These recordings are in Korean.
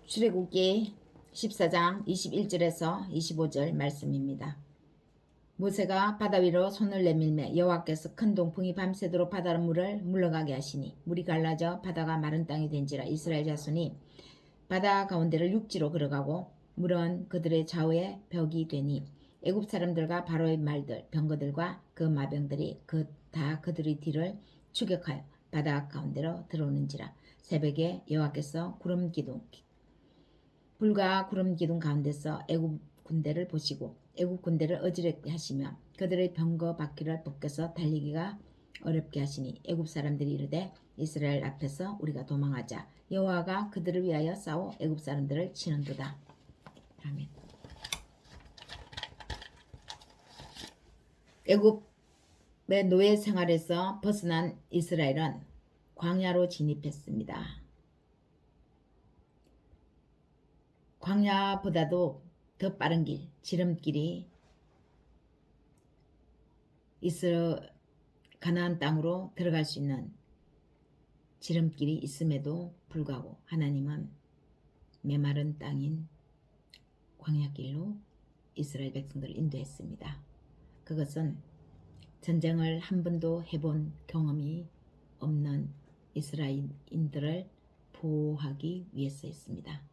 출애굽기 14장 21절에서 25절 말씀입니다. 모세가 바다 위로 손을 내밀매 여호와께서 큰 동풍이 밤새도록 바다 물을 물러가게 하시니 물이 갈라져 바다가 마른 땅이 된지라. 이스라엘 자손이 바다 가운데를 육지로 걸어가고 물은 그들의 좌우에 벽이 되니 애굽 사람들과 바로의 말들 병거들과 그 마병들이 다 그들의 뒤를 추격하여 바다 가운데로 들어오는지라. 새벽에 여호와께서 구름 기둥 불과 구름 기둥 가운데서 애굽 군대를 보시고 애굽 군대를 어지럽게 하시며 그들의 병거 바퀴를 벗겨서 달리기가 어렵게 하시니 애굽 사람들이 이르되 이스라엘 앞에서 우리가 도망하자. 여호와가 그들을 위하여 싸워 애굽 사람들을 치는도다. 아멘. 애굽의 노예 생활에서 벗어난 이스라엘은 광야로 진입했습니다. 광야보다도 더 빠른 길, 지름길이 가나안 땅으로 들어갈 수 있는 지름길이 있음에도 불구하고 하나님은 메마른 땅인 광야길로 이스라엘 백성들을 인도했습니다. 그것은 전쟁을 한 번도 해본 경험이 없는 이스라엘인들을 보호하기 위해서였습니다.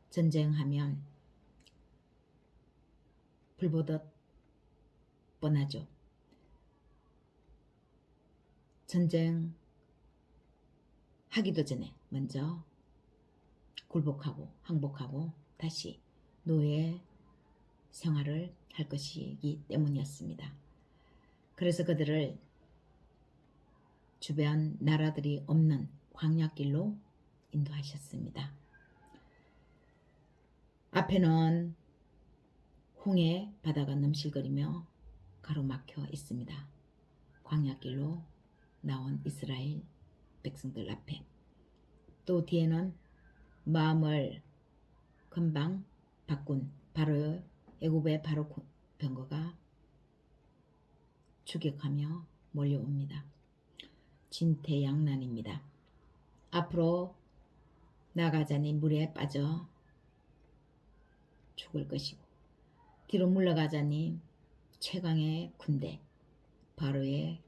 전쟁하면 불보듯 뻔하죠. 전쟁하기도 전에 먼저 굴복하고 항복하고 다시 노예 생활을 할 것이기 때문이었습니다. 그래서 그들을 주변 나라들이 없는 광야길로 인도하셨습니다. 앞에는 홍해 바다가 넘실거리며 가로막혀 있습니다. 광야길로 나온 이스라엘 백성들 앞에 또 뒤에는 마음을 금방 바꾼 바로 애굽의 바로 병거가 추격하며 몰려옵니다. 진퇴양난입니다. 앞으로 나가자니 물에 빠져 죽을 것이고 뒤로 물러가자니 최강의 군대 바로의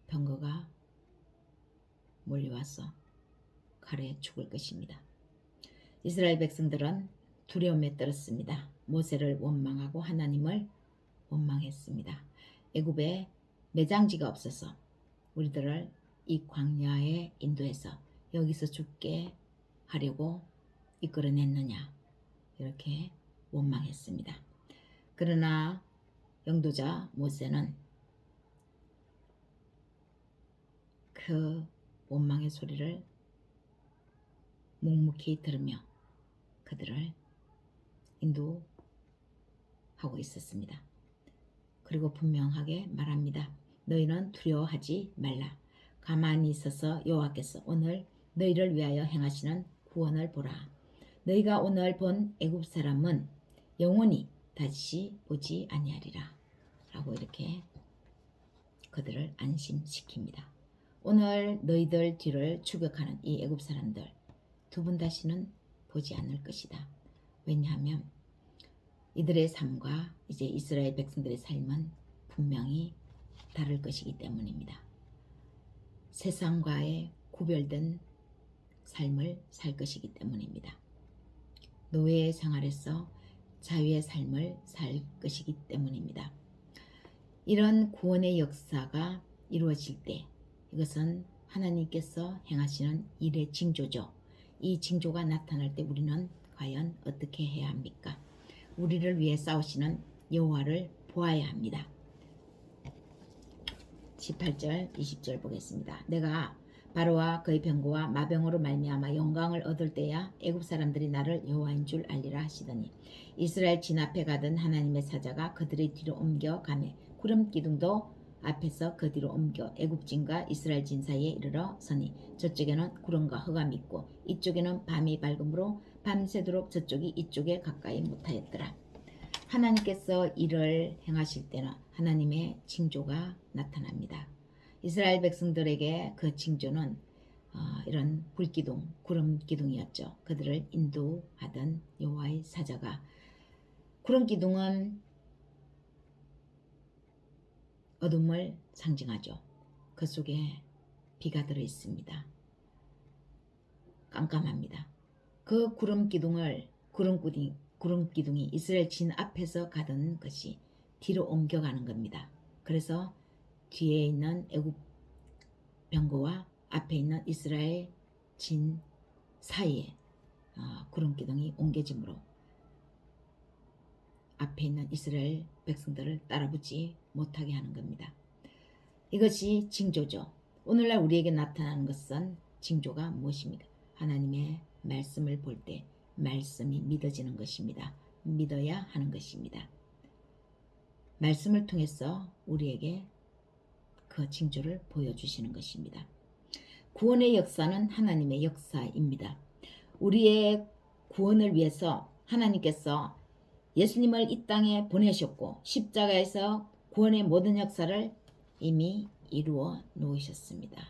병거가 몰려와서 칼에 죽을 것입니다. 이스라엘 백성들은 두려움에 떨었습니다. 모세를 원망하고 하나님을 원망했습니다. 애굽에 매장지가 없어서 우리들을 이 광야에 인도해서 여기서 죽게 하려고 이끌어냈느냐 이렇게 원망했습니다. 그러나 영도자 모세는 그 원망의 소리를 묵묵히 들으며 그들을 인도하고 있었습니다. 그리고 분명하게 말합니다. 너희는 두려워하지 말라. 가만히 있어서 여호와께서 오늘 너희를 위하여 행하시는 구원을 보라. 너희가 오늘 본 애굽 사람은 영원히 다시 보지 아니하리라. 라고 이렇게 그들을 안심시킵니다. 오늘 너희들 뒤를 추격하는 이 애굽 사람들 두 번 다시는 보지 않을 것이다. 왜냐하면 이들의 삶과 이제 이스라엘 백성들의 삶은 분명히 다를 것이기 때문입니다. 세상과의 구별된 삶을 살 것이기 때문입니다. 노예 생활에서 자유의 삶을 살 것이기 때문입니다. 이런 구원의 역사가 이루어질 때 이것은 하나님께서 행하시는 일의 징조죠. 이 징조가 나타날 때 우리는 과연 어떻게 해야 합니까? 우리를 위해 싸우시는 여호와를 보아야 합니다. 18절 20절 보겠습니다. 내가 바로와 그의 병거와 마병으로 말미암아 영광을 얻을 때야 애굽 사람들이 나를 여호와인 줄 알리라 하시더니 이스라엘 진 앞에 가던 하나님의 사자가 그들의 뒤로 옮겨 가매 구름 기둥도 앞에서 그 뒤로 옮겨 애굽 진과 이스라엘 진 사이에 이르러 서니 저쪽에는 구름과 흑암이 있고 이쪽에는 밤이 밝음으로 밤새도록 저쪽이 이쪽에 가까이 못하였더라. 하나님께서 일을 행하실 때는 하나님의 징조가 나타납니다. 이스라엘 백성들에게 그 징조는 이런 불기둥, 구름기둥이었죠. 그들을 인도하던 여호와의 사자가, 구름기둥은 어둠을 상징하죠. 그 속에 비가 들어 있습니다. 깜깜합니다. 그 구름기둥이 이스라엘 진 앞에서 가던 것이 뒤로 옮겨가는 겁니다. 그래서 뒤에 있는 애굽 병거와 앞에 있는 이스라엘 진 사이에 구름기둥이 옮겨짐으로 앞에 있는 이스라엘 백성들을 따라붙지 못하게 하는 겁니다. 이것이 징조죠. 오늘날 우리에게 나타나는 것은 징조가 무엇입니까? 하나님의 말씀을 볼 때 말씀이 믿어지는 것입니다. 믿어야 하는 것입니다. 말씀을 통해서 우리에게 그 징조를 보여주시는 것입니다. 구원의 역사는 하나님의 역사입니다. 우리의 구원을 위해서 하나님께서 예수님을 이 땅에 보내셨고 십자가에서 구원의 모든 역사를 이미 이루어 놓으셨습니다.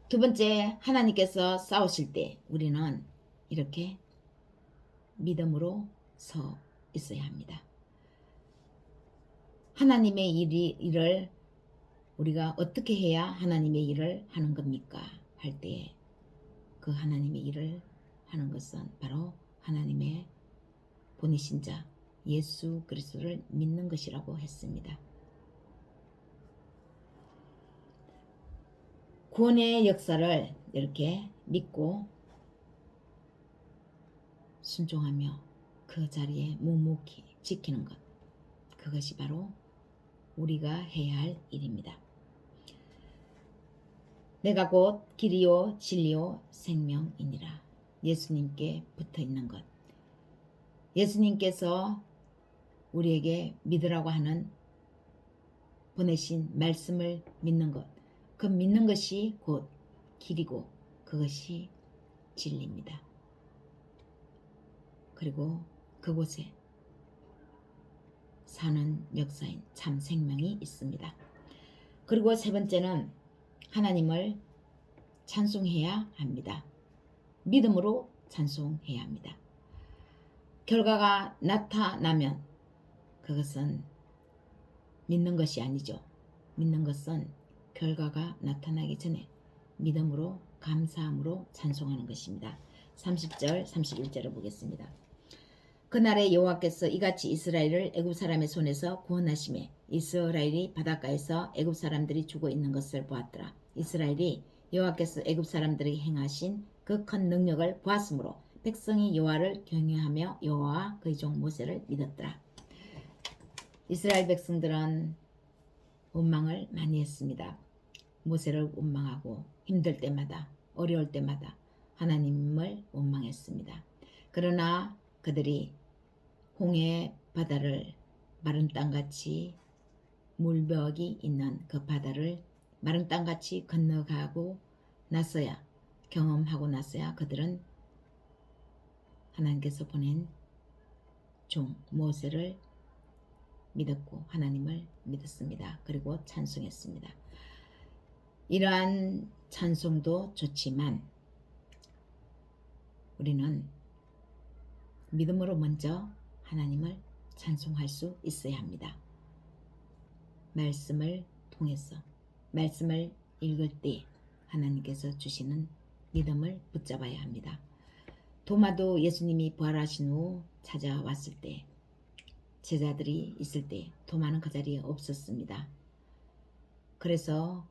두 번째, 하나님께서 싸우실 때 우리는 이렇게 믿음으로 서 있어야 합니다. 하나님의 일을 우리가 어떻게 해야 하나님의 일을 하는 겁니까? 할 때 그 하나님의 일을 하는 것은 바로 하나님의 보내신 자 예수 그리스도를 믿는 것이라고 했습니다. 구원의 역사를 이렇게 믿고 순종하며 그 자리에 묵묵히 지키는 것, 그것이 바로 우리가 해야 할 일입니다. 내가 곧 길이요 진리요 생명이니라. 예수님께 붙어있는 것, 예수님께서 우리에게 믿으라고 하는 보내신 말씀을 믿는 것, 그 믿는 것이 곧 길이고 그것이 진리입니다. 그리고 그곳에 사는 역사인 참 생명이 있습니다. 그리고 세 번째는 하나님을 찬송해야 합니다. 믿음으로 찬송해야 합니다. 결과가 나타나면 그것은 믿는 것이 아니죠. 믿는 것은 결과가 나타나기 전에 믿음으로 감사함으로 찬송하는 것입니다. 30절 31절을 보겠습니다. 그날에 여호와께서 이같이 이스라엘을 애굽 사람의 손에서 구원하시매 이스라엘이 바닷가에서 애굽 사람들이 죽어 있는 것을 보았더라. 이스라엘이 여호와께서 애굽 사람들에게 행하신 그 큰 능력을 보았으므로 백성이 여호와를 경외하며 여호와와 그의 종 모세를 믿었더라. 이스라엘 백성들은 원망을 많이 했습니다. 모세를 원망하고 힘들 때마다 어려울 때마다 하나님을 원망했습니다. 그러나 그들이 홍해 바다를 마른 땅같이 물벽이 있는 그 바다를 마른 땅같이 건너가고 나서야 경험하고 나서야 그들은 하나님께서 보낸 종 모세를 믿었고 하나님을 믿었습니다. 그리고 찬송했습니다. 이러한 찬송도 좋지만 우리는 믿음으로 먼저 하나님을 찬송할 수 있어야 합니다. 말씀을 통해서 말씀을 읽을 때 하나님께서 주시는 믿음을 붙잡아야 합니다. 도마도 예수님이 부활하신 후 찾아왔을 때 제자들이 있을 때 도마는 그 자리에 없었습니다. 그래서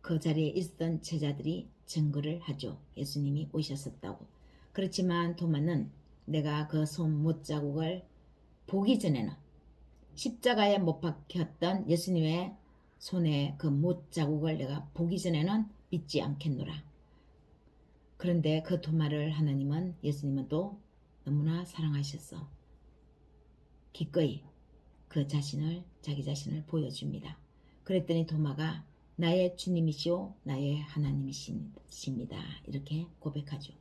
그 자리에 있었던 제자들이 증거를 하죠. 예수님이 오셨었다고. 그렇지만 도마는 내가 그 손 못자국을 보기 전에는 십자가에 못 박혔던 예수님의 손에 그 못자국을 내가 보기 전에는 믿지 않겠노라. 그런데 그 도마를 하나님은 예수님은 또 너무나 사랑하셔서 기꺼이 그 자기 자신을 보여줍니다. 그랬더니 도마가 나의 주님이시오 나의 하나님이십니다. 이렇게 고백하죠.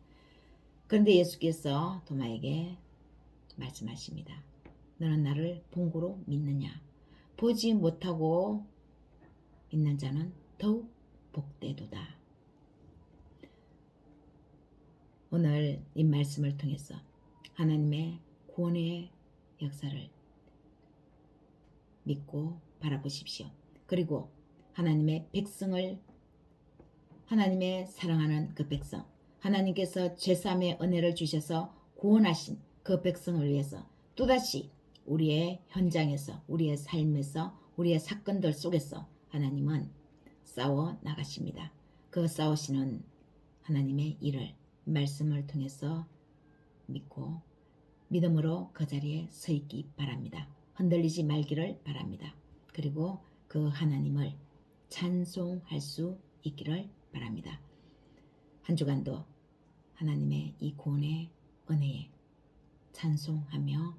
그런데 예수께서 도마에게 말씀하십니다. 너는 나를 본고로 믿느냐? 보지 못하고 믿는 자는 더욱 복되도다. 오늘 이 말씀을 통해서 하나님의 구원의 역사를 믿고 바라보십시오. 그리고 하나님의 백성을, 하나님의 사랑하는 그 백성, 하나님께서 죄사함의 은혜를 주셔서 구원하신 그 백성을 위해서 또다시 우리의 현장에서, 우리의 삶에서, 우리의 사건들 속에서 하나님은 싸워 나가십니다. 그 싸우시는 하나님의 일을 말씀을 통해서 믿고 믿음으로 그 자리에 서 있기 바랍니다. 흔들리지 말기를 바랍니다. 그리고 그 하나님을 찬송할 수 있기를 바랍니다. 한 주간도 하나님의 이 구원의 은혜에 찬송하며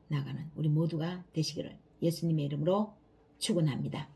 나가는 우리 모두가 되시기를 예수님의 이름으로 축원합니다.